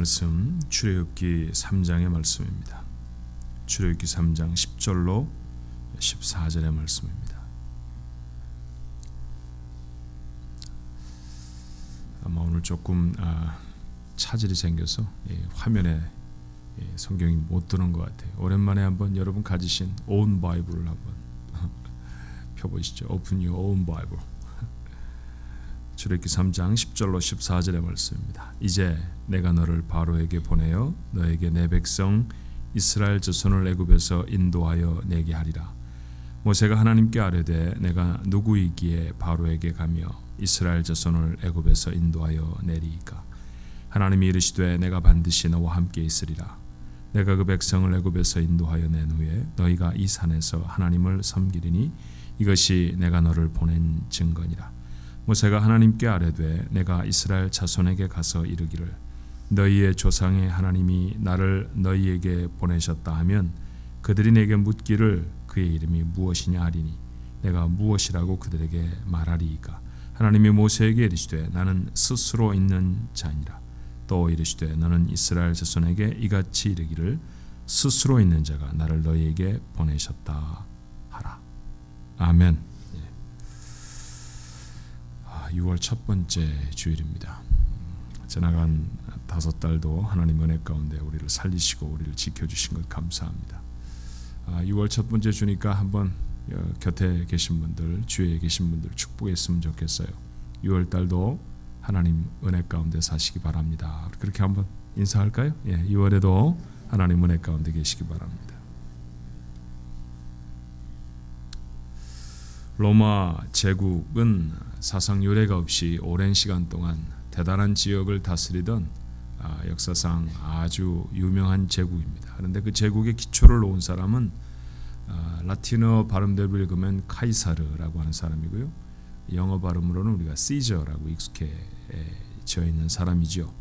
말씀 출애굽기 3장의 말씀입니다. 출애굽기 3장 10절로 14절의 말씀입니다. 아마 오늘 조금 차질이 생겨서 화면에 성경이 못 드는 것 같아요. 오랜만에 한번 여러분 가지신 own Bible을 한번 펴보시죠. Open your own Bible. 출애굽기 3장 10절로 14절의 말씀입니다. 이제 내가 너를 바로에게 보내어 너에게 내 백성 이스라엘 자손을 애굽에서 인도하여 내게 하리라. 모세가 하나님께 아뢰되 내가 누구이기에 바로에게 가며 이스라엘 자손을 애굽에서 인도하여 내리이까. 하나님이 이르시되 내가 반드시 너와 함께 있으리라. 내가 그 백성을 애굽에서 인도하여 낸 후에 너희가 이 산에서 하나님을 섬기리니 이것이 내가 너를 보낸 증거니라. 모세가 하나님께 아뢰되 내가 이스라엘 자손에게 가서 이르기를 너희의 조상의 하나님이 나를 너희에게 보내셨다 하면 그들이 내게 묻기를 그의 이름이 무엇이냐 하리니 내가 무엇이라고 그들에게 말하리이까. 하나님이 모세에게 이르시되 나는 스스로 있는 자니라. 또 이르시되 너는 이스라엘 자손에게 이같이 이르기를 스스로 있는 자가 나를 너희에게 보내셨다 하라. 아멘. 6월 첫 번째 주일입니다. 지나간 5달도 하나님 은혜 가운데 우리를 살리시고 우리를 지켜주신 것 감사합니다. 6월 첫 번째 주니까 한번 곁에 계신 분들, 주위에 계신 분들 축복했으면 좋겠어요. 6월 달도 하나님 은혜 가운데 사시기 바랍니다. 그렇게 한번 인사할까요? 6월에도 하나님 은혜 가운데 계시기 바랍니다. 로마 제국은 사상 유례가 없이 오랜 시간 동안 대단한 지역을 다스리던 역사상 아주 유명한 제국입니다. 그런데 그 제국의 기초를 놓은 사람은 라틴어 발음대로 읽으면 카이사르라고 하는 사람이고요. 영어 발음으로는 우리가 시저라고 익숙해져 있는 사람이죠.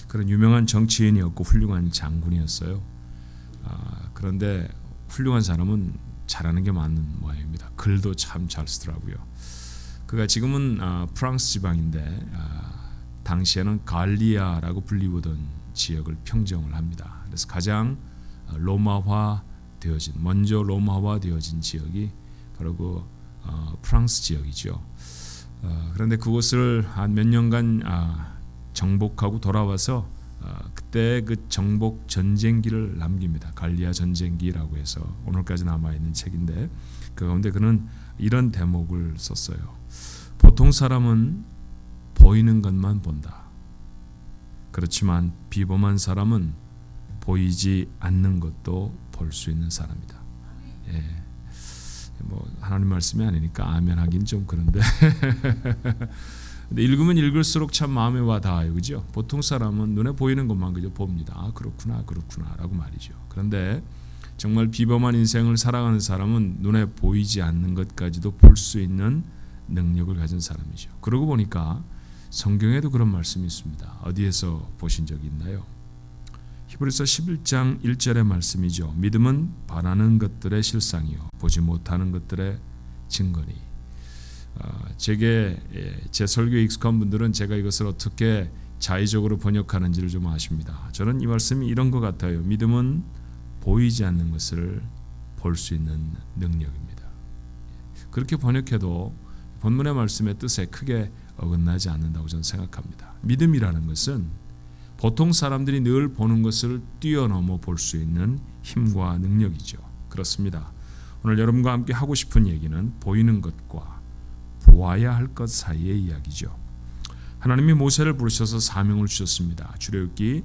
그런 유명한 정치인이었고 훌륭한 장군이었어요. 그런데 훌륭한 사람은 잘하는 게 맞는 모양입니다. 글도 참 잘 쓰더라고요. 그가 지금은 프랑스 지방인데 당시에는 갈리아라고 불리우던 지역을 평정을 합니다. 그래서 가장 로마화 되어진 먼저 로마화 되어진 지역이 바로 그 프랑스 지역이죠. 그런데 그곳을 한 몇 년간 정복하고 돌아와서 그때 그 정복 전쟁기를 남깁니다. 갈리아 전쟁기라고 해서 오늘까지 남아있는 책인데 그 가운데 그는 이런 대목을 썼어요. 보통 사람은 보이는 것만 본다. 그렇지만 비범한 사람은 보이지 않는 것도 볼 수 있는 사람이다. 뭐 하나님 말씀이 아니니까 아멘 하긴 좀 그런데 근데 읽으면 읽을수록 참 마음에 와 닿아요. 그죠? 보통 사람은 눈에 보이는 것만 그저 봅니다. 그렇구나 라고 말이죠. 그런데 정말 비범한 인생을 살아가는 사람은 눈에 보이지 않는 것까지도 볼 수 있는 능력을 가진 사람이죠. 그러고 보니까 성경에도 그런 말씀이 있습니다. 어디에서 보신 적이 있나요? 히브리서 11장 1절의 말씀이죠. 믿음은 바라는 것들의 실상이요 보지 못하는 것들의 증거니. 제 설교에 익숙한 분들은 제가 이것을 어떻게 자의적으로 번역하는지를 좀 아십니다. 저는 이 말씀이 이런 것 같아요. 믿음은 보이지 않는 것을 볼 수 있는 능력입니다. 그렇게 번역해도 본문의 말씀의 뜻에 크게 어긋나지 않는다고 저는 생각합니다. 믿음이라는 것은 보통 사람들이 늘 보는 것을 뛰어넘어 볼 수 있는 힘과 능력이죠. 그렇습니다. 오늘 여러분과 함께 하고 싶은 얘기는 보이는 것과 보아야 할 것 사이의 이야기죠. 하나님이 모세를 부르셔서 사명을 주셨습니다. 출애굽기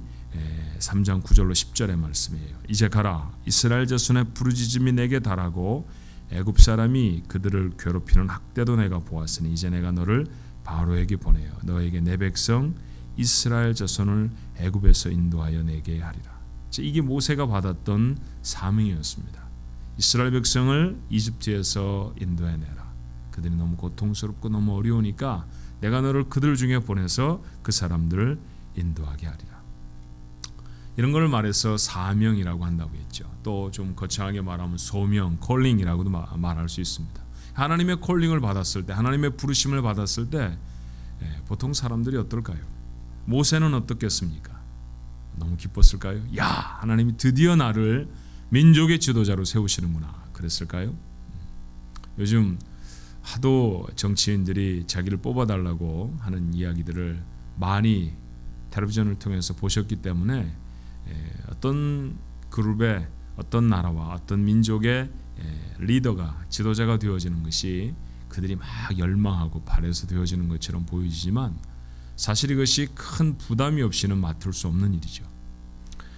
3장 9절로 10절의 말씀이에요. 이제 가라 이스라엘 자손의 부르짖음이 내게 달하고 애굽 사람이 그들을 괴롭히는 학대도 내가 보았으니 이제 내가 너를 바로에게 보내어 너에게 내 백성 이스라엘 자손을 애굽에서 인도하여 내게 하리라. 이게 모세가 받았던 사명이었습니다. 이스라엘 백성을 이집트에서 인도해내라. 그들이 너무 고통스럽고 너무 어려우니까 내가 너를 그들 중에 보내서 그 사람들을 인도하게 하리라. 이런 걸 말해서 사명이라고 한다고 했죠. 또 좀 거창하게 말하면 소명, 콜링이라고도 말할 수 있습니다. 하나님의 콜링을 받았을 때, 하나님의 부르심을 받았을 때 보통 사람들이 어떨까요? 모세는 어떻겠습니까? 너무 기뻤을까요? 야, 하나님이 드디어 나를 민족의 지도자로 세우시는구나. 그랬을까요? 요즘 하도 정치인들이 자기를 뽑아달라고 하는 이야기들을 많이 텔레비전을 통해서 보셨기 때문에 어떤 그룹의 어떤 나라와 어떤 민족의 리더가 지도자가 되어지는 것이 그들이 막 열망하고 바래서 되어지는 것처럼 보이지만 사실 이것이 큰 부담이 없이는 맡을 수 없는 일이죠.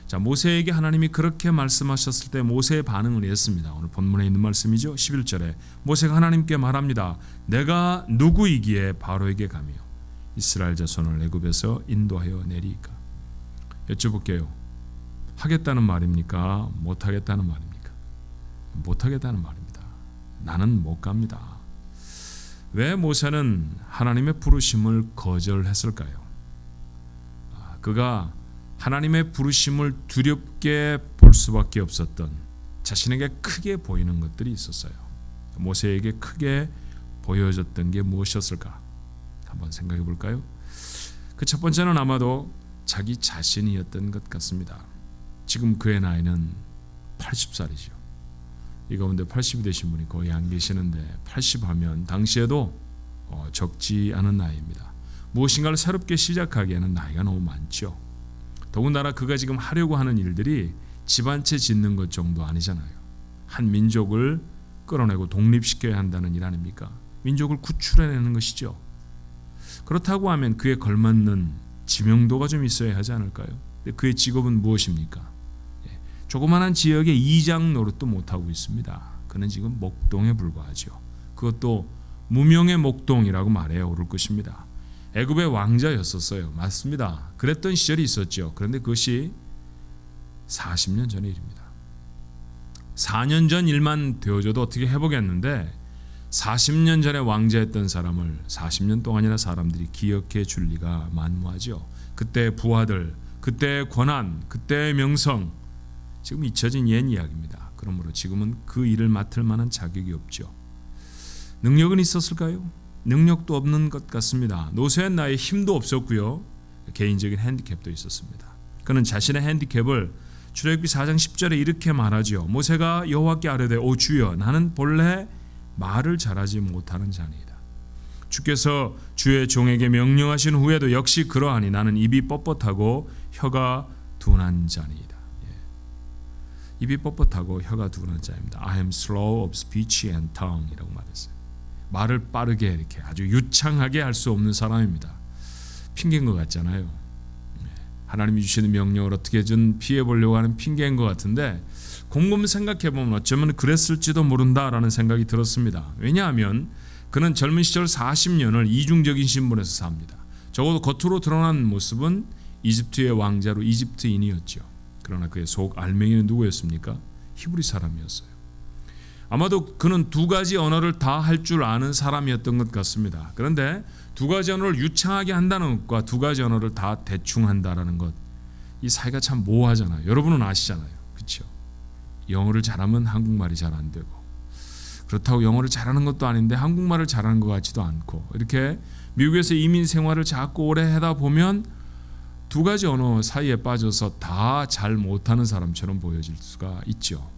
자, 모세에게 하나님이 그렇게 말씀하셨을 때 모세의 반응을 했습니다. 오늘 본문에 있는 말씀이죠. 11절에 모세가 하나님께 말합니다. 내가 누구이기에 바로에게 가며 이스라엘 자손을 애굽에서 인도하여 내리이까? 여쭤볼게요. 하겠다는 말입니까? 못하겠다는 말입니까? 못하겠다는 말입니다. 나는 못 갑니다. 왜 모세는 하나님의 부르심을 거절했을까요? 그가 하나님의 부르심을 두렵게 볼 수밖에 없었던 자신에게 크게 보이는 것들이 있었어요. 모세에게 크게 보여졌던 게 무엇이었을까? 한번 생각해 볼까요? 그 첫 번째는 아마도 자기 자신이었던 것 같습니다. 지금 그의 나이는 80살이죠. 이 가운데 80이 되신 분이 거의 안 계시는데 80 하면 당시에도 적지 않은 나이입니다. 무엇인가를 새롭게 시작하기에는 나이가 너무 많죠. 더군다나 그가 지금 하려고 하는 일들이 집 한 채 짓는 것 정도 아니잖아요. 한 민족을 끌어내고 독립시켜야 한다는 일 아닙니까? 민족을 구출해내는 것이죠. 그렇다고 하면 그에 걸맞는 지명도가 좀 있어야 하지 않을까요? 그의 직업은 무엇입니까? 조그마한 지역의 이장 노릇도 못하고 있습니다. 그는 지금 목동에 불과하죠. 그것도 무명의 목동이라고 말해야 옳을 것입니다. 애굽의 왕자였었어요. 맞습니다. 그랬던 시절이 있었죠. 그런데 그것이 40년 전의 일입니다. 4년 전 일만 되어줘도 어떻게 해보겠는데 40년 전에 왕자였던 사람을 40년 동안이나 사람들이 기억해 줄 리가 만무하죠. 그때의 부하들, 그때의 권한, 그때의 명성, 지금 잊혀진 옛 이야기입니다. 그러므로 지금은 그 일을 맡을 만한 자격이 없죠. 능력은 있었을까요? 능력도 없는 것 같습니다. 노쇠의 나이에 힘도 없었고요. 개인적인 핸디캡도 있었습니다. 그는 자신의 핸디캡을 출애굽기 4장 10절에 이렇게 말하죠. 모세가 여호와께 아뢰되 오 주여 나는 본래 말을 잘하지 못하는 자니이다. 주께서 주의 종에게 명령하신 후에도 역시 그러하니 나는 입이 뻣뻣하고 혀가 둔한 자니이다. 입이 뻣뻣하고 혀가 둔한 자입니다. I am slow of speech and tongue 이라고 말했어요. 말을 빠르게 이렇게 아주 유창하게 할 수 없는 사람입니다. 핑계인 것 같잖아요. 하나님이 주시는 명령을 어떻게든 피해보려고 하는 핑계인 것 같은데 곰곰 생각해보면 어쩌면 그랬을지도 모른다라는 생각이 들었습니다. 왜냐하면 그는 젊은 시절 40년을 이중적인 신분에서 삽니다. 적어도 겉으로 드러난 모습은 이집트의 왕자로 이집트인이었죠. 그러나 그의 속 알맹이는 누구였습니까? 히브리 사람이었어요. 아마도 그는 두 가지 언어를 다 할 줄 아는 사람이었던 것 같습니다. 그런데 두 가지 언어를 유창하게 한다는 것과 두 가지 언어를 다 대충 한다는 것, 이 사이가 참 모호하잖아요. 여러분은 아시잖아요. 그렇죠? 영어를 잘하면 한국말이 잘 안 되고 그렇다고 영어를 잘하는 것도 아닌데 한국말을 잘하는 것 같지도 않고 이렇게 미국에서 이민 생활을 자꾸 오래 하다 보면 두 가지 언어 사이에 빠져서 다 잘 못하는 사람처럼 보여질 수가 있죠.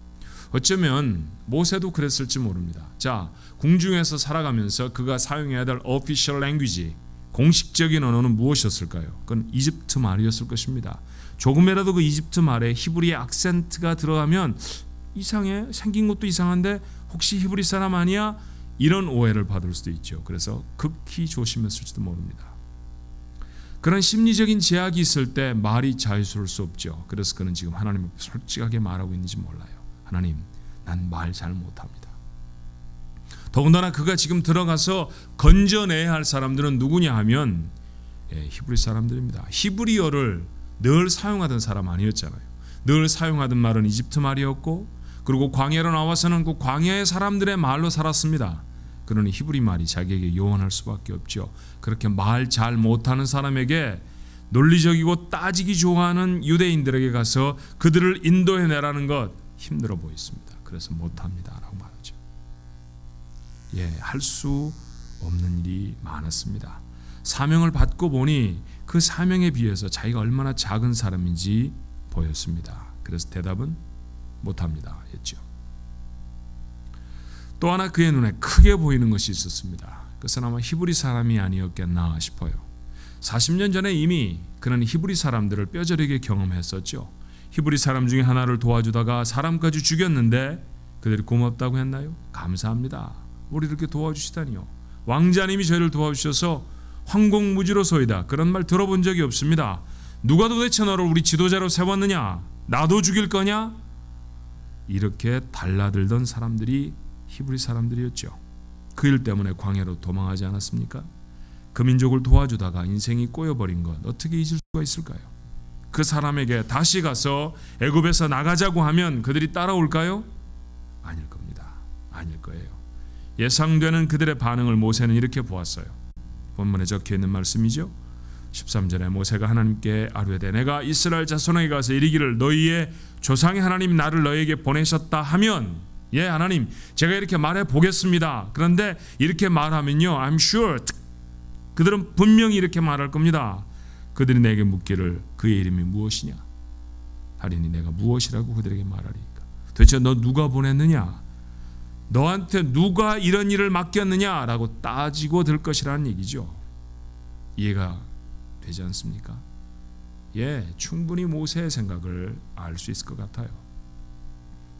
어쩌면 모세도 그랬을지 모릅니다. 자, 궁중에서 살아가면서 그가 사용해야 될 official language, 공식적인 언어는 무엇이었을까요? 그건 이집트 말이었을 것입니다. 조금이라도 그 이집트 말에 히브리의 악센트가 들어가면 이상해, 생긴 것도 이상한데 혹시 히브리 사람 아니야? 이런 오해를 받을 수도 있죠. 그래서 극히 조심했을지도 모릅니다. 그런 심리적인 제약이 있을 때 말이 자유스러울 수 없죠. 그래서 그는 지금 하나님을 솔직하게 말하고 있는지 몰라요. 하나님, 난 말 잘 못합니다. 더군다나 그가 지금 들어가서 건져내야 할 사람들은 누구냐 하면 히브리 사람들입니다. 히브리어를 늘 사용하던 사람 아니었잖아요. 늘 사용하던 말은 이집트 말이었고 그리고 광야로 나와서는 그 광야의 사람들의 말로 살았습니다. 그러니 히브리 말이 자기에게 요원할 수밖에 없죠. 그렇게 말 잘 못하는 사람에게 논리적이고 따지기 좋아하는 유대인들에게 가서 그들을 인도해내라는 것 힘들어 보였습니다. 그래서 못합니다 라고 말하죠. 할 수 없는 일이 많았습니다. 사명을 받고 보니 그 그 사명에 비해서 자기가 얼마나 작은 사람인지 보였습니다. 그래서 대답은 못합니다 했죠. 또 하나 그의 눈에 크게 보이는 것이 있었습니다. 그것은 아마 히브리 사람이 아니었겠나 싶어요. 40년 전에 이미 그는 히브리 사람들을 뼈저리게 경험했었죠. 히브리 사람 중에 하나를 도와주다가 사람까지 죽였는데 그들이 고맙다고 했나요? 감사합니다. 우리 이렇게 도와주시다니요. 왕자님이 저희를 도와주셔서 황공무지로소이다. 그런 말 들어본 적이 없습니다. 누가 도대체 너를 우리 지도자로 세웠느냐? 나도 죽일 거냐? 이렇게 달라들던 사람들이 히브리 사람들이었죠. 그 일 때문에 광야로 도망하지 않았습니까? 그 민족을 도와주다가 인생이 꼬여버린 것 어떻게 잊을 수가 있을까요? 그 사람에게 다시 가서 애굽에서 나가자고 하면 그들이 따라올까요? 아닐 겁니다. 아닐 거예요. 예상되는 그들의 반응을 모세는 이렇게 보았어요. 본문에 적혀있는 말씀이죠. 13절에 모세가 하나님께 아뢰되 내가 이스라엘 자손에게 가서 이르기를 너희의 조상의 하나님 나를 너희에게 보내셨다 하면 예 하나님 제가 이렇게 말해 보겠습니다. 그런데 이렇게 말하면요 I'm sure 그들은 분명히 이렇게 말할 겁니다. 그들이 내게 묻기를 그의 이름이 무엇이냐 하리니 내가 무엇이라고 그들에게 말하리까. 도대체 너 누가 보냈느냐, 너한테 누가 이런 일을 맡겼느냐 라고 따지고 들 것이라는 얘기죠. 이해가 되지 않습니까? 예, 충분히 모세의 생각을 알 수 있을 것 같아요.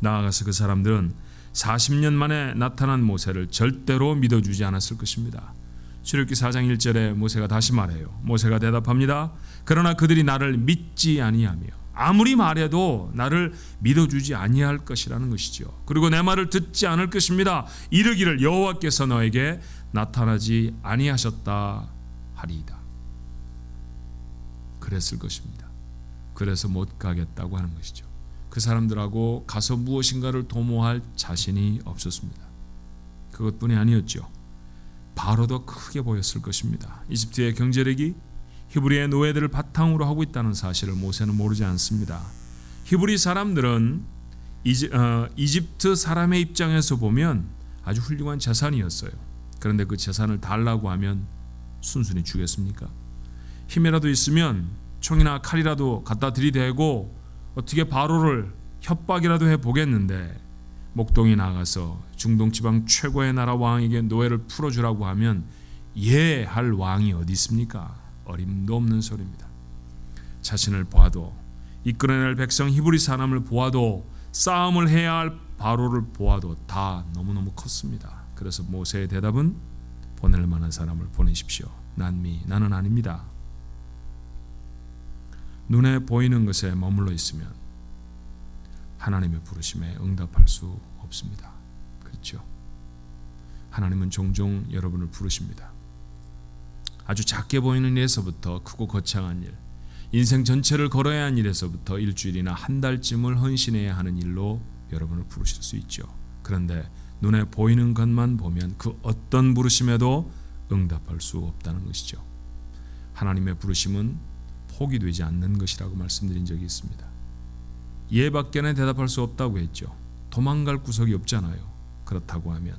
나아가서 그 사람들은 40년 만에 나타난 모세를 절대로 믿어주지 않았을 것입니다. 출애굽기 4장 1절에 모세가 다시 말해요. 모세가 대답합니다. 그러나 그들이 나를 믿지 아니하며 아무리 말해도 나를 믿어주지 아니할 것이라는 것이죠. 그리고 내 말을 듣지 않을 것입니다. 이르기를 여호와께서 너에게 나타나지 아니하셨다 하리이다. 그랬을 것입니다. 그래서 못 가겠다고 하는 것이죠. 그 사람들하고 가서 무엇인가를 도모할 자신이 없었습니다. 그것뿐이 아니었죠. 바로도 크게 보였을 것입니다. 이집트의 경제력이 히브리의 노예들을 바탕으로 하고 있다는 사실을 모세는 모르지 않습니다. 히브리 사람들은 이집트 사람의 입장에서 보면 아주 훌륭한 재산이었어요. 그런데 그 재산을 달라고 하면 순순히 주겠습니까? 힘이라도 있으면 총이나 칼이라도 갖다 들이대고 어떻게 바로를 협박이라도 해보겠는데 목동에 나가서 중동 지방 최고의 나라 왕에게 노예를 풀어주라고 하면 예 할 왕이 어디 있습니까? 어림도 없는 소리입니다. 자신을 보아도 이끌어낼 백성 히브리 사람을 보아도 싸움을 해야 할 바로를 보아도 다 너무너무 컸습니다. 그래서 모세의 대답은 보낼 만한 사람을 보내십시오. 나는 아닙니다. 눈에 보이는 것에 머물러 있으면 하나님의 부르심에 응답할 수 없습니다. 그렇죠? 하나님은 종종 여러분을 부르십니다. 아주 작게 보이는 일에서부터 크고 거창한 일, 인생 전체를 걸어야 한 일에서부터 일주일이나 한 달쯤을 헌신해야 하는 일로 여러분을 부르실 수 있죠. 그런데 눈에 보이는 것만 보면 그 어떤 부르심에도 응답할 수 없다는 것이죠. 하나님의 부르심은 포기되지 않는 것이라고 말씀드린 적이 있습니다. 예밖에는 대답할 수 없다고 했죠. 도망갈 구석이 없잖아요. 그렇다고 하면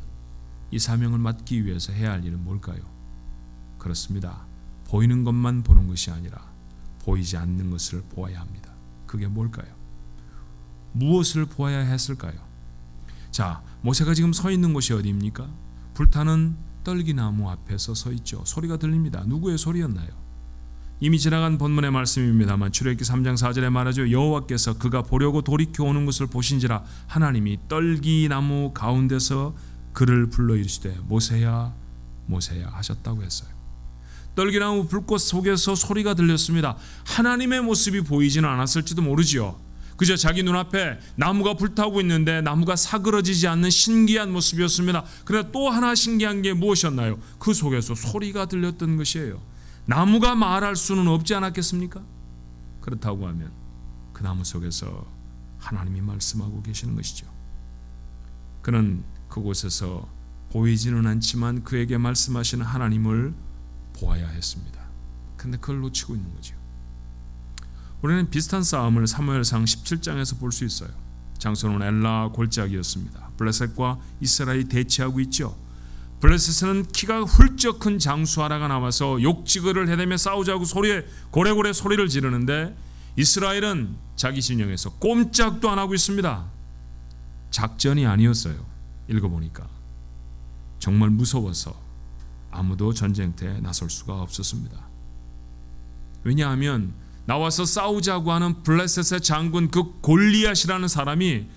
이 사명을 맡기 위해서 해야 할 일은 뭘까요? 그렇습니다. 보이는 것만 보는 것이 아니라 보이지 않는 것을 보아야 합니다. 그게 뭘까요? 무엇을 보아야 했을까요? 자, 모세가 지금 서 있는 곳이 어디입니까? 불타는 떨기나무 앞에서 서 있죠. 소리가 들립니다. 누구의 소리였나요? 이미 지나간 본문의 말씀입니다만 출애굽기 3장 4절에 말하죠. 여호와께서 그가 보려고 돌이켜 오는 것을 보신지라 하나님이 떨기나무 가운데서 그를 불러 이르시되 모세야 모세야 하셨다고 했어요. 떨기나무 불꽃 속에서 소리가 들렸습니다. 하나님의 모습이 보이지는 않았을지도 모르지요. 그저 자기 눈앞에 나무가 불타고 있는데 나무가 사그러지지 않는 신기한 모습이었습니다. 그런데 또 하나 신기한 게 무엇이었나요? 그 속에서 소리가 들렸던 것이에요. 나무가 말할 수는 없지 않았겠습니까? 그렇다고 하면 그 나무 속에서 하나님이 말씀하고 계시는 것이죠. 그는 그곳에서 보이지는 않지만 그에게 말씀하시는 하나님을 보아야 했습니다. 근데 그걸 놓치고 있는 거죠. 우리는 비슷한 싸움을 사무엘상 17장에서 볼 수 있어요. 장소는 엘라 골짜기였습니다. 블레셋과 이스라엘이 대치하고 있죠. 블레셋은 키가 훌쩍 큰 장수 하나가 나와서 욕지거리를 해대며 싸우자고 고래고래 소리를 지르는데 이스라엘은 자기 진영에서 꼼짝도 안 하고 있습니다. 작전이 아니었어요. 읽어보니까 정말 무서워서 아무도 전쟁터에 나설 수가 없었습니다. 왜냐하면 나와서 싸우자고 하는 블레셋의 장군 그 골리앗이라는 사람이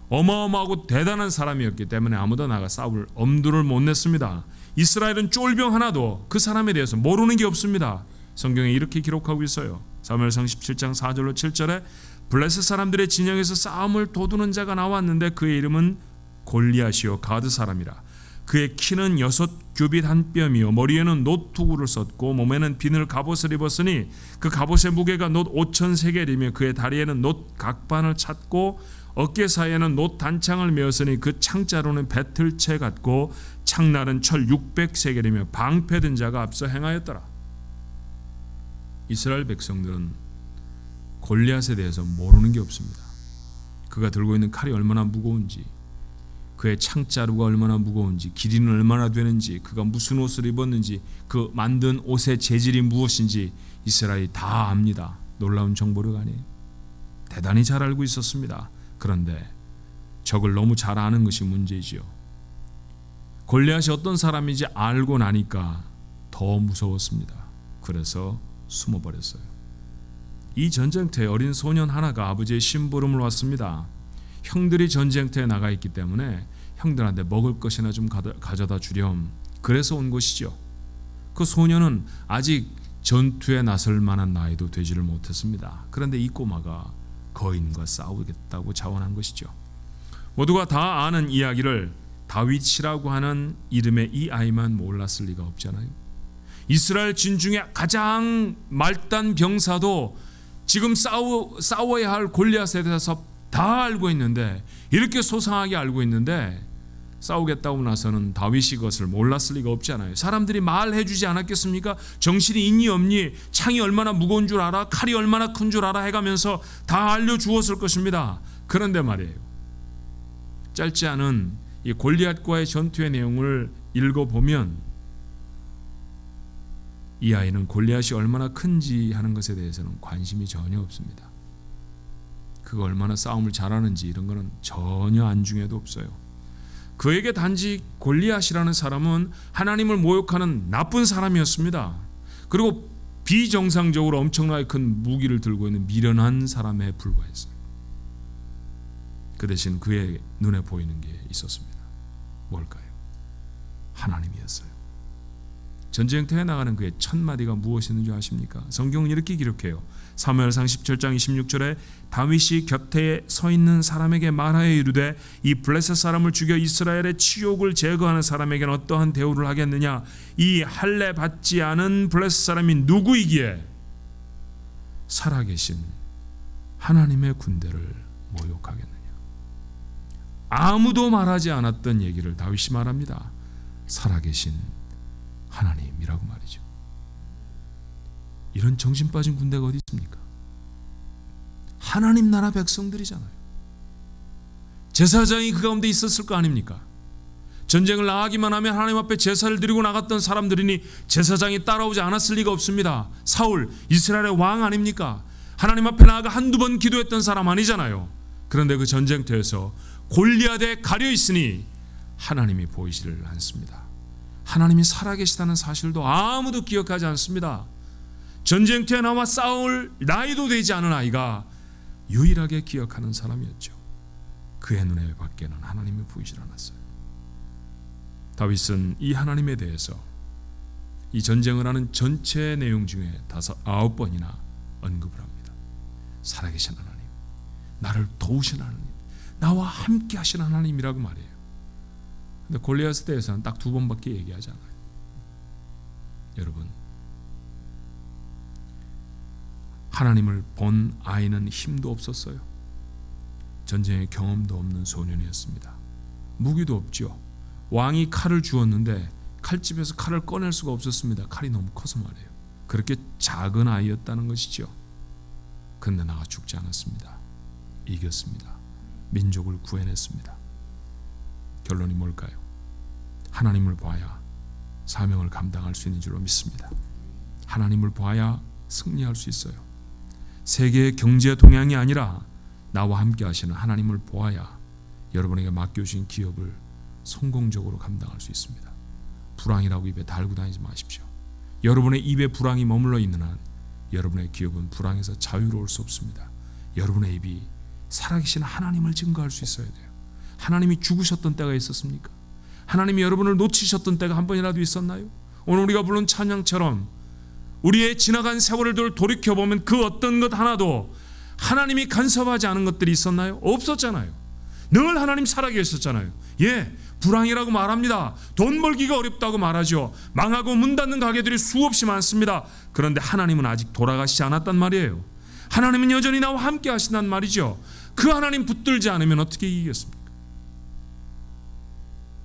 어마어마하고 대단한 사람이었기 때문에 아무도 나가 싸울 엄두를 못 냈습니다. 이스라엘은 쫄병 하나도 그 사람에 대해서 모르는 게 없습니다. 성경에 이렇게 기록하고 있어요. 사무엘상 17장 4절로 7절에 블레셋 사람들의 진영에서 싸움을 도두는 자가 나왔는데 그의 이름은 골리앗이요 가드 사람이라. 그의 키는 6규빗 한 뼘이요 머리에는 놋 투구를 썼고 몸에는 비늘 갑옷을 입었으니 그 갑옷의 무게가 놋 5천 세겔이며 그의 다리에는 놋 각반을 찼고 어깨 사이에는 놋 단창을 메었으니 그 창자로는 배틀채 같고 창날은 철 600세겔이며 방패든 자가 앞서 행하였더라. 이스라엘 백성들은 골리앗에 대해서 모르는 게 없습니다. 그가 들고 있는 칼이 얼마나 무거운지, 그의 창자루가 얼마나 무거운지, 길이는 얼마나 되는지, 그가 무슨 옷을 입었는지, 그 만든 옷의 재질이 무엇인지 이스라엘이 다 압니다. 놀라운 정보력 아니에요? 대단히 잘 알고 있었습니다. 그런데 적을 너무 잘 아는 것이 문제이지요. 골리앗이 어떤 사람인지 알고 나니까 더 무서웠습니다. 그래서 숨어버렸어요. 이 전쟁터에 어린 소년 하나가 아버지의 심부름을 왔습니다. 형들이 전쟁터에 나가 있기 때문에 형들한테 먹을 것이나 좀 가져다 주렴. 그래서 온 것이죠. 그 소년은 아직 전투에 나설 만한 나이도 되지를 못했습니다. 그런데 이 꼬마가 거인과 싸우겠다고 자원한 것이죠. 모두가 다 아는 이야기를 다윗이라고 하는 이름의 이 아이만 몰랐을 리가 없잖아요. 이스라엘 진중에 가장 말단 병사도 지금 싸워야 할 골리앗에 대해서 다 알고 있는데, 이렇게 소상하게 알고 있는데 싸우겠다고 나서는 다윗이 그것을 몰랐을 리가 없잖아요. 사람들이 말해주지 않았겠습니까? 정신이 있니 없니, 창이 얼마나 무거운 줄 알아, 칼이 얼마나 큰 줄 알아 해가면서 다 알려주었을 것입니다. 그런데 말이에요, 짧지 않은 이 골리앗과의 전투의 내용을 읽어보면 이 아이는 골리앗이 얼마나 큰지 하는 것에 대해서는 관심이 전혀 없습니다. 그가 얼마나 싸움을 잘하는지 이런 거는 전혀 안중에도 없어요. 그에게 단지 골리앗이라는 사람은 하나님을 모욕하는 나쁜 사람이었습니다. 그리고 비정상적으로 엄청나게 큰 무기를 들고 있는 미련한 사람에 불과했어요. 그 대신 그의 눈에 보이는 게 있었습니다. 뭘까요? 하나님이었어요. 전쟁터에 나가는 그의 첫 마디가 무엇이었는지 아십니까? 성경은 이렇게 기록해요. 사무엘상 17장 26절에 다윗이 곁에 서 있는 사람에게 말하여 이르되 이 블레셋 사람을 죽여 이스라엘의 치욕을 제거하는 사람에게는 어떠한 대우를 하겠느냐? 이 할례 받지 않은 블레셋 사람이 누구이기에 살아계신 하나님의 군대를 모욕하겠느냐? 아무도 말하지 않았던 얘기를 다윗이 말합니다. 살아계신 하나님이라고 말이죠. 이런 정신 빠진 군대가 어디 있습니까? 하나님 나라 백성들이잖아요. 제사장이 그 가운데 있었을 거 아닙니까? 전쟁을 나가기만 하면 하나님 앞에 제사를 드리고 나갔던 사람들이니 제사장이 따라오지 않았을 리가 없습니다. 사울, 이스라엘의 왕 아닙니까? 하나님 앞에 나아가 한두 번 기도했던 사람 아니잖아요. 그런데 그 전쟁터에서 골리앗에 가려 있으니 하나님이 보이지를 않습니다. 하나님이 살아계시다는 사실도 아무도 기억하지 않습니다. 전쟁터에 나와 싸울 나이도 되지 않은 아이가 유일하게 기억하는 사람이었죠. 그의 눈에 밖에는 하나님이 보이질 않았어요. 다윗은 이 하나님에 대해서 이 전쟁을 하는 전체 내용 중에 9번이나 언급을 합니다. 살아계신 하나님, 나를 도우신 하나님, 나와 함께 하신 하나님이라고 말해요. 근데 골리앗에 대해서는 딱 2번밖에 얘기하지 않아요. 여러분, 하나님을 본 아이는 힘도 없었어요. 전쟁의 경험도 없는 소년이었습니다. 무기도 없죠. 왕이 칼을 주었는데 칼집에서 칼을 꺼낼 수가 없었습니다. 칼이 너무 커서 말이에요. 그렇게 작은 아이였다는 것이죠. 그런데 나가 죽지 않았습니다. 이겼습니다. 민족을 구해냈습니다. 결론이 뭘까요? 하나님을 보아야 사명을 감당할 수 있는 줄로 믿습니다. 하나님을 보아야 승리할 수 있어요. 세계의 경제 동향이 아니라 나와 함께 하시는 하나님을 보아야 여러분에게 맡겨주신 기업을 성공적으로 감당할 수 있습니다. 불황이라고 입에 달고 다니지 마십시오. 여러분의 입에 불황이 머물러 있는 한 여러분의 기업은 불황에서 자유로울 수 없습니다. 여러분의 입이 살아계신 하나님을 증거할 수 있어야 돼요. 하나님이 죽으셨던 때가 있었습니까? 하나님이 여러분을 놓치셨던 때가 한 번이라도 있었나요? 오늘 우리가 부른 찬양처럼 우리의 지나간 세월을 돌이켜보면 그 어떤 것 하나도 하나님이 간섭하지 않은 것들이 있었나요? 없었잖아요. 늘 하나님 살아계셨잖아요. 예, 불황이라고 말합니다. 돈 벌기가 어렵다고 말하죠. 망하고 문 닫는 가게들이 수없이 많습니다. 그런데 하나님은 아직 돌아가시지 않았단 말이에요. 하나님은 여전히 나와 함께 하신단 말이죠. 그 하나님 붙들지 않으면 어떻게 이기겠습니까?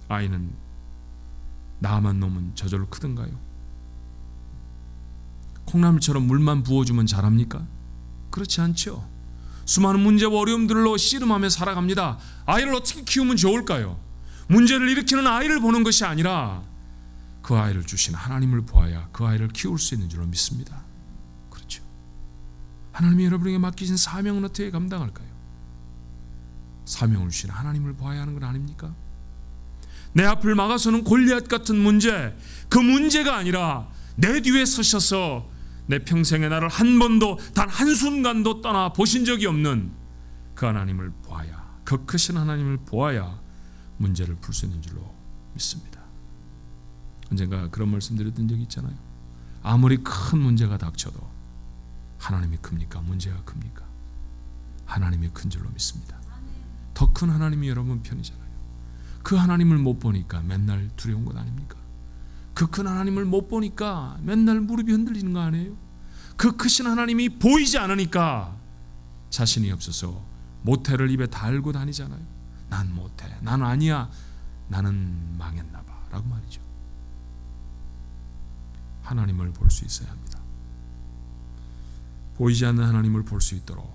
아이는 나만 놓으면 저절로 크던가요? 콩나물처럼 물만 부어주면 자랍니까? 그렇지 않죠. 수많은 문제와 어려움들로 씨름하며 살아갑니다. 아이를 어떻게 키우면 좋을까요? 문제를 일으키는 아이를 보는 것이 아니라 그 아이를 주신 하나님을 보아야 그 아이를 키울 수 있는 줄로 믿습니다. 그렇죠. 하나님이 여러분에게 맡기신 사명은 어떻게 감당할까요? 사명을 주신 하나님을 보아야 하는 건 아닙니까? 내 앞을 막아서는 골리앗 같은 문제, 그 문제가 아니라 내 뒤에 서셔서 내 평생에 나를 한 번도 단 한순간도 떠나 보신 적이 없는 그 하나님을 보아야, 그 크신 하나님을 보아야 문제를 풀 수 있는 줄로 믿습니다. 언젠가 그런 말씀 드렸던 적이 있잖아요. 아무리 큰 문제가 닥쳐도 하나님이 큽니까? 문제가 큽니까? 하나님이 큰 줄로 믿습니다. 더 큰 하나님이 여러분 편이잖아요. 그 하나님을 못 보니까 맨날 두려운 것 아닙니까? 그 큰 하나님을 못 보니까 맨날 무릎이 흔들리는 거 아니에요? 그 크신 하나님이 보이지 않으니까 자신이 없어서 모태를 입에 달고 다니잖아요. 난 못해, 난 아니야, 나는 망했나 봐 라고 말이죠. 하나님을 볼 수 있어야 합니다. 보이지 않는 하나님을 볼 수 있도록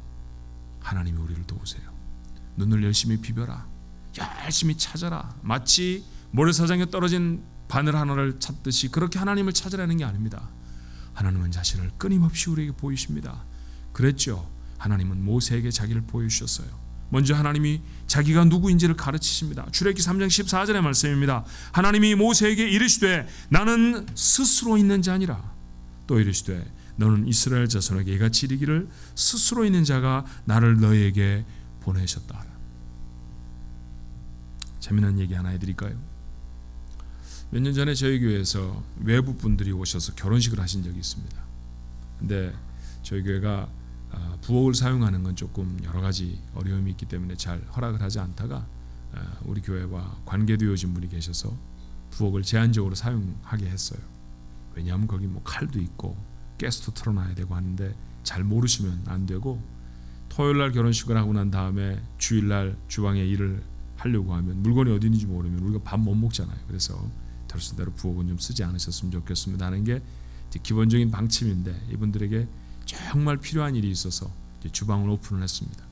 하나님이 우리를 도우세요. 눈을 열심히 비벼라, 열심히 찾아라. 마치 모래사장에 떨어진 바늘 하나를 찾듯이 그렇게 하나님을 찾으라는 게 아닙니다. 하나님은 자신을 끊임없이 우리에게 보이십니다. 그랬죠. 하나님은 모세에게 자기를 보여주셨어요. 먼저 하나님이 자기가 누구인지를 가르치십니다. 출애굽기 3장 14절의 말씀입니다. 하나님이 모세에게 이르시되 나는 스스로 있는 자니라. 또 이르시되 너는 이스라엘 자손에게 이같이 이르기를 스스로 있는 자가 나를 너희에게 보내셨다 하라. 재미난 얘기 하나 해드릴까요? 몇 년 전에 저희 교회에서 외부 분들이 오셔서 결혼식을 하신 적이 있습니다. 근데 저희 교회가 부엌을 사용하는 건 조금 여러 가지 어려움이 있기 때문에 잘 허락을 하지 않다가 우리 교회와 관계되어진 분이 계셔서 부엌을 제한적으로 사용하게 했어요. 왜냐하면 거기 뭐 칼도 있고 가스도 틀어놔야 되고 하는데 잘 모르시면 안 되고, 토요일날 결혼식을 하고 난 다음에 주일날 주방에 일을 하려고 하면 물건이 어디 있는지 모르면 우리가 밥 못 먹잖아요. 그래서 결승대로 부엌은 좀 쓰지 않으셨으면 좋겠습니다 하는 게 기본적인 방침인데, 이분들에게 정말 필요한 일이 있어서 주방을 오픈을 했습니다.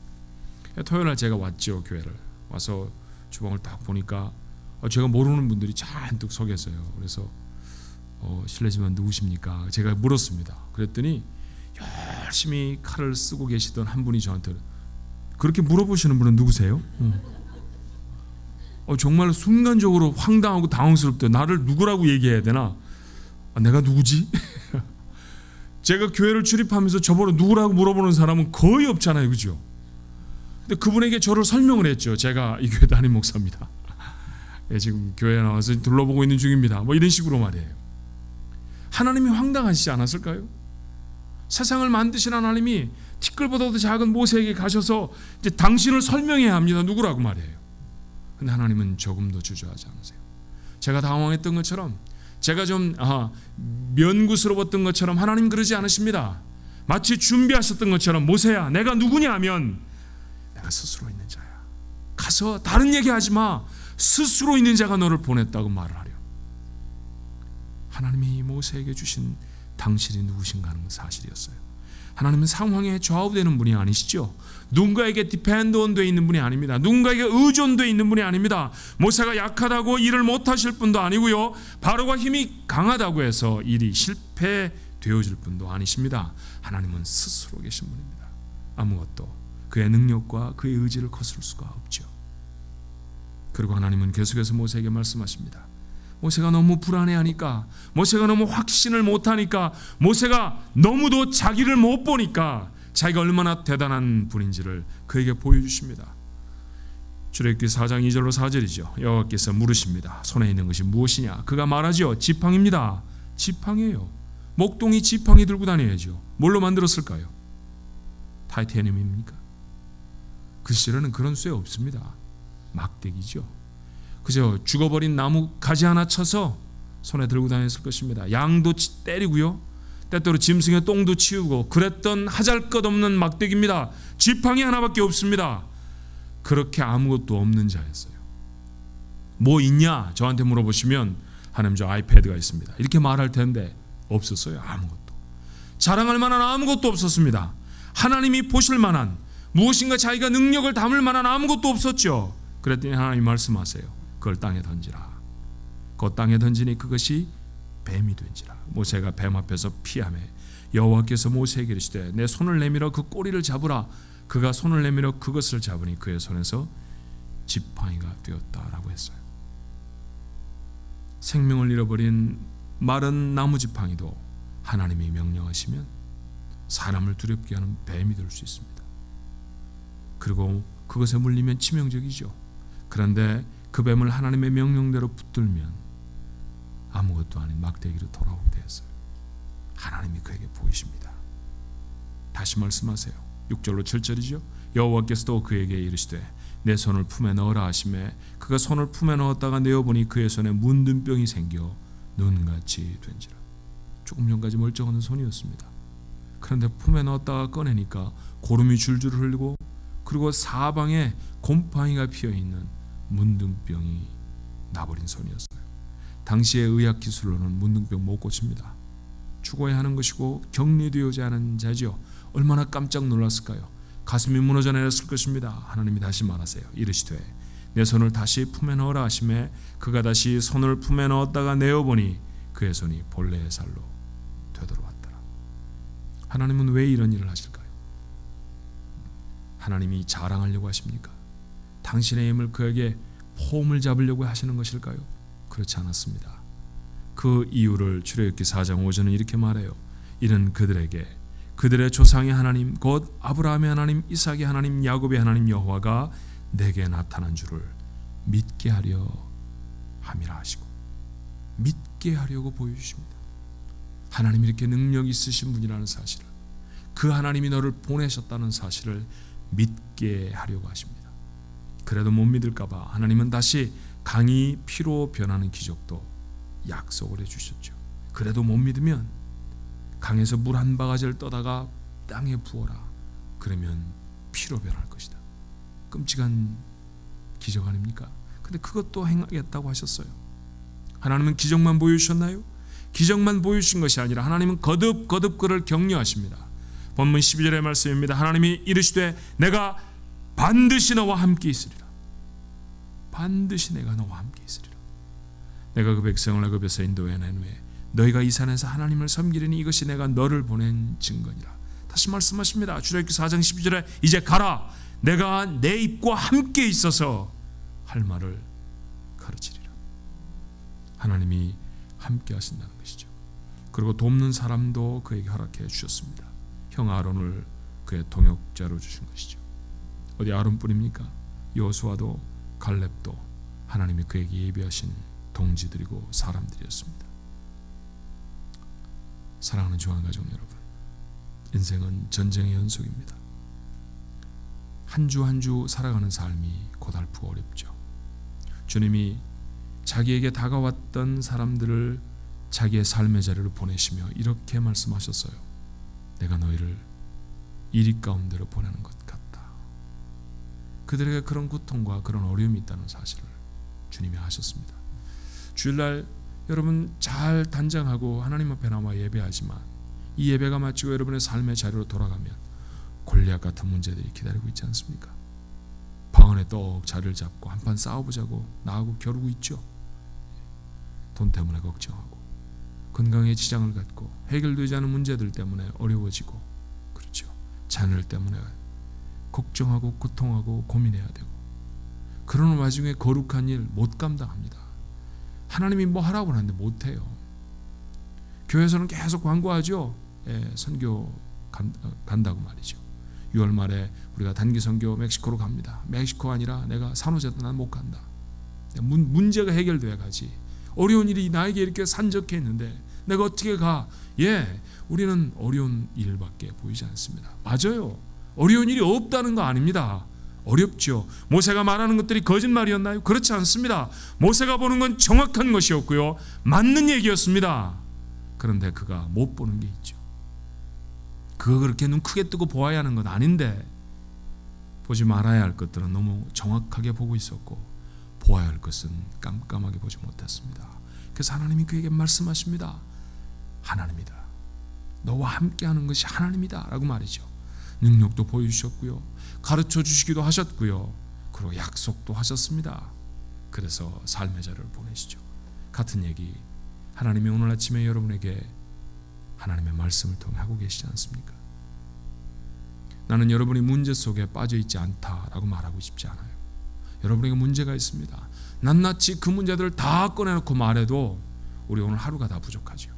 토요일날 제가 왔죠. 교회를 와서 주방을 딱 보니까 제가 모르는 분들이 잔뜩 서 계세요. 그래서 실례지만 누구십니까? 제가 물었습니다. 그랬더니 열심히 칼을 쓰고 계시던 한 분이 저한테, 그렇게 물어보시는 분은 누구세요? 정말 순간적으로 황당하고 당황스럽대요. 나를 누구라고 얘기해야 되나? 내가 누구지? 제가 교회를 출입하면서 저보고 누구라고 물어보는 사람은 거의 없잖아요. 그죠? 근데 그분에게 저를 설명을 했죠. 제가 이 교회 담임 목사입니다. 지금 교회에 나와서 둘러보고 있는 중입니다. 뭐 이런 식으로 말이에요. 하나님이 황당하시지 않았을까요? 세상을 만드신 하나님이 티끌보다도 작은 모세에게 가셔서 이제 당신을 설명해야 합니다. 누구라고 말이에요. 근데 하나님은 조금도 주저하지 않으세요. 제가 당황했던 것처럼, 제가 좀 면구스러웠던 것처럼 하나님 그러지 않으십니다. 마치 준비하셨던 것처럼, 모세야 내가 누구냐 하면 내가 스스로 있는 자야. 가서 다른 얘기하지 마. 스스로 있는 자가 너를 보냈다고 말을 하려. 하나님이 모세에게 주신 당신이 누구신가 하는 건 사실이었어요. 하나님은 상황에 좌우되는 분이 아니시죠. 누군가에게 디펜드온되어 있는 분이 아닙니다. 누군가에게 의존되어 있는 분이 아닙니다. 모세가 약하다고 일을 못하실 분도 아니고요, 바로가 힘이 강하다고 해서 일이 실패되어질 분도 아니십니다. 하나님은 스스로 계신 분입니다. 아무것도 그의 능력과 그의 의지를 거스를 수가 없죠. 그리고 하나님은 계속해서 모세에게 말씀하십니다. 모세가 너무 불안해하니까, 모세가 너무 확신을 못하니까, 모세가 너무도 자기를 못 보니까 자기가 얼마나 대단한 분인지를 그에게 보여주십니다. 출애굽기 4장 2절로 4절이죠. 여호와께서 물으십니다. 손에 있는 것이 무엇이냐? 그가 말하지요. 지팡입니다. 지팡이에요. 목동이 지팡이 들고 다녀야죠. 뭘로 만들었을까요? 타이타늄입니까? 그 시절에는 그런 쇠 없습니다. 막대기죠. 그저 죽어버린 나무 가지 하나 쳐서 손에 들고 다녔을 것입니다. 양도 때리고요, 때때로 짐승의 똥도 치우고 그랬던 하잘것없는 막대기입니다. 지팡이 하나밖에 없습니다. 그렇게 아무것도 없는 자였어요. 뭐 있냐? 저한테 물어보시면 하나님 저 아이패드가 있습니다 이렇게 말할 텐데 없었어요. 아무것도. 자랑할 만한 아무것도 없었습니다. 하나님이 보실 만한, 무엇인가 자기가 능력을 담을 만한 아무것도 없었죠. 그랬더니 하나님이 말씀하세요. 그걸 땅에 던지라. 그 땅에 던지니 그것이 뱀이 된지라. 모세가 뱀 앞에서 피하매 여호와께서 모세에게 이르시되 내 손을 내밀어 그 꼬리를 잡으라. 그가 손을 내밀어 그것을 잡으니 그의 손에서 지팡이가 되었다라고 했어요. 생명을 잃어버린 마른 나무 지팡이도 하나님이 명령하시면 사람을 두렵게 하는 뱀이 될 수 있습니다. 그리고 그것에 물리면 치명적이죠. 그런데 그 뱀을 하나님의 명령대로 붙들면 아무것도 아닌 막대기로 돌아오게 되었어요. 하나님이 그에게 보이십니다. 다시 말씀하세요. 6절로 7절이죠. 여호와께서도 그에게 이르시되 내 손을 품에 넣으라 하시매 그가 손을 품에 넣었다가 내어보니 그의 손에 문둥병이 생겨 눈같이 된지라. 조금 전까지 멀쩡한 손이었습니다. 그런데 품에 넣었다가 꺼내니까 고름이 줄줄 흘리고 그리고 사방에 곰팡이가 피어있는 문둥병이 나버린 손이었어요. 당시의 의학 기술로는 문둥병 못 고칩니다. 죽어야 하는 것이고 격리되어야 하는 자죠. 얼마나 깜짝 놀랐을까요? 가슴이 무너져 내렸을 것입니다. 하나님이 다시 말하세요. 이르시되 내 손을 다시 품에 넣으라 하시매 그가 다시 손을 품에 넣었다가 내어보니 그의 손이 본래의 살로 되돌아왔더라. 하나님은 왜 이런 일을 하실까요? 하나님이 자랑하려고 하십니까? 당신의 힘을 그에게 폼을 잡으려고 하시는 것일까요? 그렇지 않았습니다. 그 이유를 출애굽기 4장 5절은 이렇게 말해요. 이는 그들에게 그들의 조상의 하나님 곧 아브라함의 하나님, 이삭의 하나님, 야곱의 하나님 여호와가 내게 나타난 줄을 믿게 하려 함이라 하시고, 믿게 하려고 보여주십니다. 하나님이 이렇게 능력 있으신 분이라는 사실을, 그 하나님이 너를 보내셨다는 사실을 믿게 하려고 하십니다. 그래도 못 믿을까 봐 하나님은 다시 강이 피로 변하는 기적도 약속을 해주셨죠. 그래도 못 믿으면 강에서 물 한 바가지를 떠다가 땅에 부어라. 그러면 피로 변할 것이다. 끔찍한 기적 아닙니까? 근데 그것도 행하겠다고 하셨어요. 하나님은 기적만 보여주셨나요? 기적만 보여주신 것이 아니라 하나님은 거듭 그를 격려하십니다. 본문 12절의 말씀입니다. 하나님이 이르시되 내가 반드시 너와 함께 있으리라. 반드시 내가 너와 함께 있으리라. 내가 그 백성을 애굽에서 인도해낸 후에 너희가 이 산에서 하나님을 섬기리니 이것이 내가 너를 보낸 증거니라. 다시 말씀하십니다. 출애굽기 4장 12절에 이제 가라. 내가 내 입과 함께 있어서 할 말을 가르치리라. 하나님이 함께 하신다는 것이죠. 그리고 돕는 사람도 그에게 허락해 주셨습니다. 형 아론을 그의 동역자로 주신 것이죠. 어디 아론뿐입니까? 여호수아도 갈렙도 하나님이 그에게 예비하신 동지들이고 사람들이었습니다. 사랑하는 주한 가족 여러분, 인생은 전쟁의 연속입니다. 한 주 한 주 살아가는 삶이 고달프고 어렵죠. 주님이 자기에게 다가왔던 사람들을 자기의 삶의 자리로 보내시며 이렇게 말씀하셨어요. 내가 너희를 이리 가운데로 보내는 것 같다. 그들에게 그런 고통과 그런 어려움이 있다는 사실을 주님이 하셨습니다. 주일날 여러분 잘 단장하고 하나님 앞에 나와 예배하지만 이 예배가 마치고 여러분의 삶의 자리로 돌아가면 골리앗 같은 문제들이 기다리고 있지 않습니까? 방 안에 떡 자리를 잡고 한판 싸워보자고 나하고 겨루고 있죠. 돈 때문에 걱정하고 건강에 지장을 갖고 해결되지 않은 문제들 때문에 어려워지고, 그렇죠. 자녀들 때문에 걱정하고 고통하고 고민해야 되고, 그러는 와중에 거룩한 일 못 감당합니다. 하나님이 뭐 하라고 하는데 못해요. 교회에서는 계속 광고하죠. 선교 간다고 말이죠. 6월 말에 우리가 단기 선교 멕시코로 갑니다. 멕시코 아니라 내가 산호제도 난 못 간다. 문제가 해결돼야 가지. 어려운 일이 나에게 이렇게 산적해 있는데 내가 어떻게 가? 우리는 어려운 일밖에 보이지 않습니다. 맞아요. 어려운 일이 없다는 거 아닙니다. 어렵죠. 모세가 말하는 것들이 거짓말이었나요? 그렇지 않습니다. 모세가 보는 건 정확한 것이었고요, 맞는 얘기였습니다. 그런데 그가 못 보는 게 있죠. 그거 그렇게 눈 크게 뜨고 보아야 하는 건 아닌데, 보지 말아야 할 것들은 너무 정확하게 보고 있었고 보아야 할 것은 깜깜하게 보지 못했습니다. 그래서 하나님이 그에게 말씀하십니다. 하나님이다. 너와 함께하는 것이 하나님이다 라고 말이죠. 능력도 보여주셨고요, 가르쳐 주시기도 하셨고요, 그리고 약속도 하셨습니다. 그래서 삶의 자리를 보내시죠. 같은 얘기 하나님이 오늘 아침에 여러분에게 하나님의 말씀을 통해 하고 계시지 않습니까? 나는 여러분이 문제 속에 빠져있지 않다라고 말하고 싶지 않아요. 여러분에게 문제가 있습니다. 낱낱이 그 문제들을 다 꺼내놓고 말해도 우리 오늘 하루가 다 부족하죠.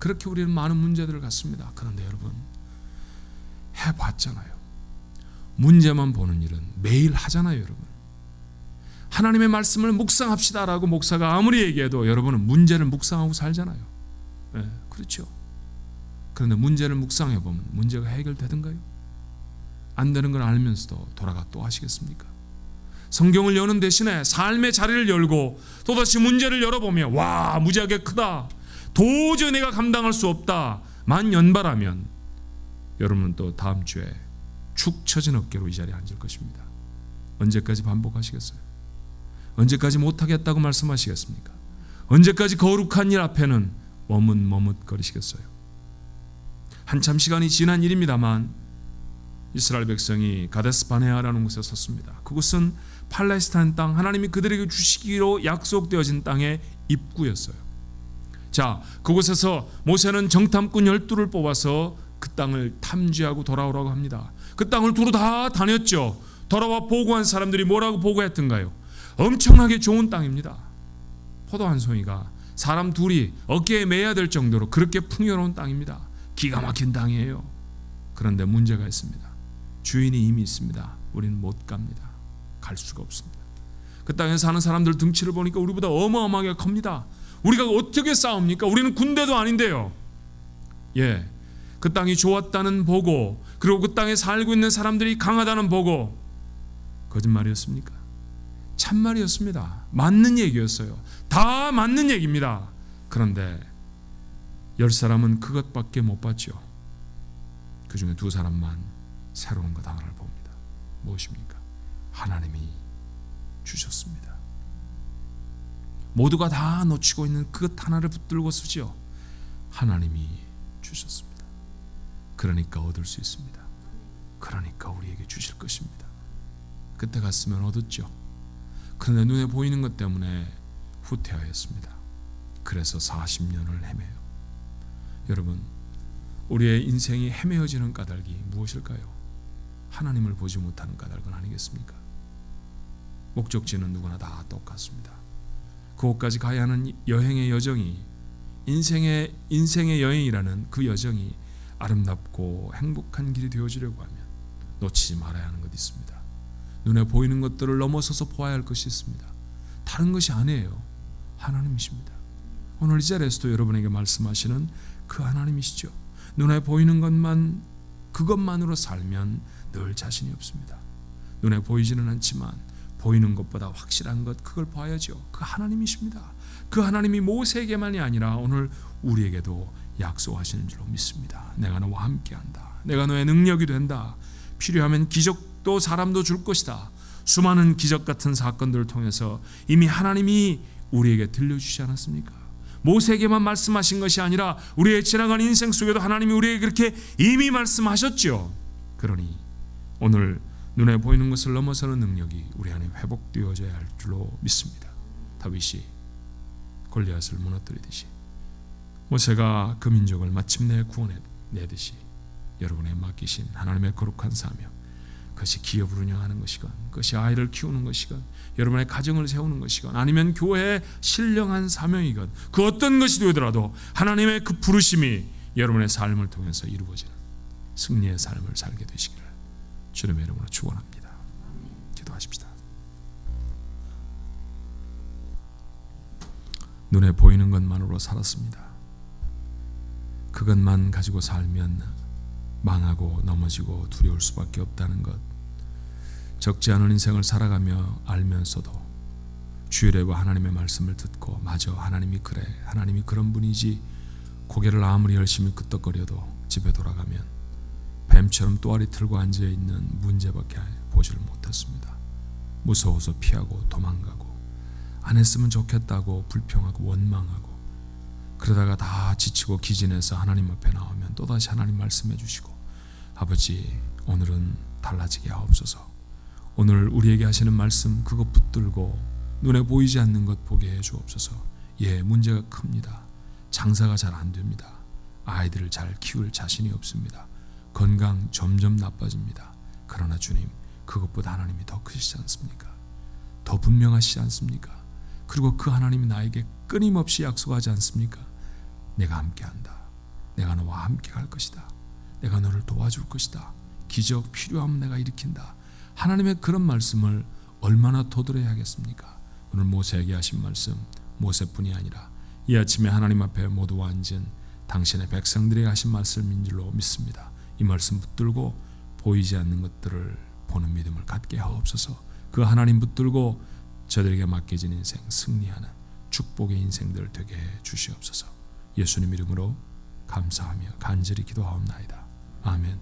그렇게 우리는 많은 문제들을 갖습니다. 그런데 여러분, 해봤잖아요. 문제만 보는 일은 매일 하잖아요. 여러분, 하나님의 말씀을 묵상합시다라고 목사가 아무리 얘기해도 여러분은 문제를 묵상하고 살잖아요. 그렇죠. 그런데 문제를 묵상해보면 문제가 해결되던가요? 안 되는 걸 알면서도 돌아가 또 하시겠습니까? 성경을 여는 대신에 삶의 자리를 열고 또다시 문제를 열어보면, 와, 무지하게 크다, 도저히 내가 감당할 수 없다 만 연발하면 여러분은 또 다음 주에 축 처진 어깨로 이 자리에 앉을 것입니다. 언제까지 반복하시겠어요? 언제까지 못하겠다고 말씀하시겠습니까? 언제까지 거룩한 일 앞에는 머뭇머뭇거리시겠어요? 한참 시간이 지난 일입니다만 이스라엘 백성이 가데스 바네아라는 곳에 섰습니다. 그곳은 팔레스타인 땅, 하나님이 그들에게 주시기로 약속되어진 땅의 입구였어요. 자, 그곳에서 모세는 정탐꾼 12를 뽑아서 그 땅을 탐지하고 돌아오라고 합니다. 그 땅을 두루 다 다녔죠. 돌아와 보고한 사람들이 뭐라고 보고했던가요? 엄청나게 좋은 땅입니다. 포도 한 송이가 사람 둘이 어깨에 매야 될 정도로 그렇게 풍요로운 땅입니다. 기가 막힌 땅이에요. 그런데 문제가 있습니다. 주인이 이미 있습니다. 우리는 못 갑니다. 갈 수가 없습니다. 그 땅에 사는 사람들 등치를 보니까 우리보다 어마어마하게 큽니다. 우리가 어떻게 싸웁니까? 우리는 군대도 아닌데요. 그 땅이 좋았다는 보고, 그리고 그 땅에 살고 있는 사람들이 강하다는 보고, 거짓말이었습니까? 참말이었습니다. 맞는 얘기였어요. 다 맞는 얘기입니다. 그런데 10사람은 그것밖에 못 봤죠. 그 중에 2사람만 새로운 것 하나를 봅니다. 무엇입니까? 하나님이 주셨습니다. 모두가 다 놓치고 있는 그것 하나를 붙들고 서죠. 하나님이 주셨습니다. 그러니까 얻을 수 있습니다. 그러니까 우리에게 주실 것입니다. 그때 갔으면 얻었죠. 그런데 눈에 보이는 것 때문에 후퇴하였습니다. 그래서 40년을 헤매요. 여러분, 우리의 인생이 헤매어지는 까닭이 무엇일까요? 하나님을 보지 못하는 까닭은 아니겠습니까? 목적지는 누구나 다 똑같습니다. 그곳까지 가야 하는 여행의 여정이, 인생의 여행이라는 그 여정이 아름답고 행복한 길이 되어지려고 하면 놓치지 말아야 하는 것이 있습니다. 눈에 보이는 것들을 넘어서서 보아야 할 것이 있습니다. 다른 것이 아니에요. 하나님이십니다. 오늘 이 자리에서도 여러분에게 말씀하시는 그 하나님이시죠. 눈에 보이는 것만, 그것만으로 살면 늘 자신이 없습니다. 눈에 보이지는 않지만 보이는 것보다 확실한 것, 그걸 봐야죠. 그 하나님이십니다. 그 하나님이 모세에게만이 아니라 오늘 우리에게도 약속하시는 줄로 믿습니다. 내가 너와 함께한다. 내가 너의 능력이 된다. 필요하면 기적도 사람도 줄 것이다. 수많은 기적 같은 사건들을 통해서 이미 하나님이 우리에게 들려주시지 않았습니까? 모세에게만 말씀하신 것이 아니라 우리의 지나간 인생 속에도 하나님이 우리에게 그렇게 이미 말씀하셨죠. 그러니 오늘 눈에 보이는 것을 넘어서는 능력이 우리 안에 회복되어져야 할 줄로 믿습니다. 다윗이 골리앗을 무너뜨리듯이 모세가 그 민족을 마침내 구원해내듯이 여러분의 맡기신 하나님의 거룩한 사명, 그것이 기업을 운영하는 것이건, 그것이 아이를 키우는 것이건, 여러분의 가정을 세우는 것이건, 아니면 교회의 신령한 사명이건, 그 어떤 것이 되더라도 하나님의 그 부르심이 여러분의 삶을 통해서 이루어지는 승리의 삶을 살게 되시기를 주님의 이름으로 축원합니다. 기도하십시다. 눈에 보이는 것만으로 살았습니다. 그것만 가지고 살면 망하고 넘어지고 두려울 수밖에 없다는 것, 적지 않은 인생을 살아가며 알면서도 주일에와 하나님의 말씀을 듣고 마저 하나님이 그래, 하나님이 그런 분이지, 고개를 아무리 열심히 끄덕거려도 집에 돌아가면 뱀처럼 또아리 틀고 앉아있는 문제밖에 보지를 못했습니다. 무서워서 피하고 도망가고, 안 했으면 좋겠다고 불평하고 원망하고, 그러다가 다 지치고 기진해서 하나님 앞에 나오면 또다시 하나님 말씀해 주시고, 아버지 오늘은 달라지게 하옵소서, 오늘 우리에게 하시는 말씀 그거 붙들고 눈에 보이지 않는 것 보게 해 주옵소서. 예, 문제가 큽니다. 장사가 잘 안 됩니다. 아이들을 잘 키울 자신이 없습니다. 건강 점점 나빠집니다. 그러나 주님, 그것보다 하나님이 더 크시지 않습니까? 더 분명하시지 않습니까? 그리고 그 하나님이 나에게 끊임없이 약속하지 않습니까? 내가 함께한다. 내가 너와 함께 갈 것이다. 내가 너를 도와줄 것이다. 기적 필요하면 내가 일으킨다. 하나님의 그런 말씀을 얼마나 도드려야 하겠습니까? 오늘 모세에게 하신 말씀, 모세뿐이 아니라 이 아침에 하나님 앞에 모두 앉은 당신의 백성들에게 하신 말씀인 줄로 믿습니다. 이 말씀 붙들고 보이지 않는 것들을 보는 믿음을 갖게 하옵소서. 그 하나님 붙들고 저들에게 맡겨진 인생 승리하는 축복의 인생들 되게 해 주시옵소서. 예수님 이름으로 감사하며 간절히 기도하옵나이다. 아멘.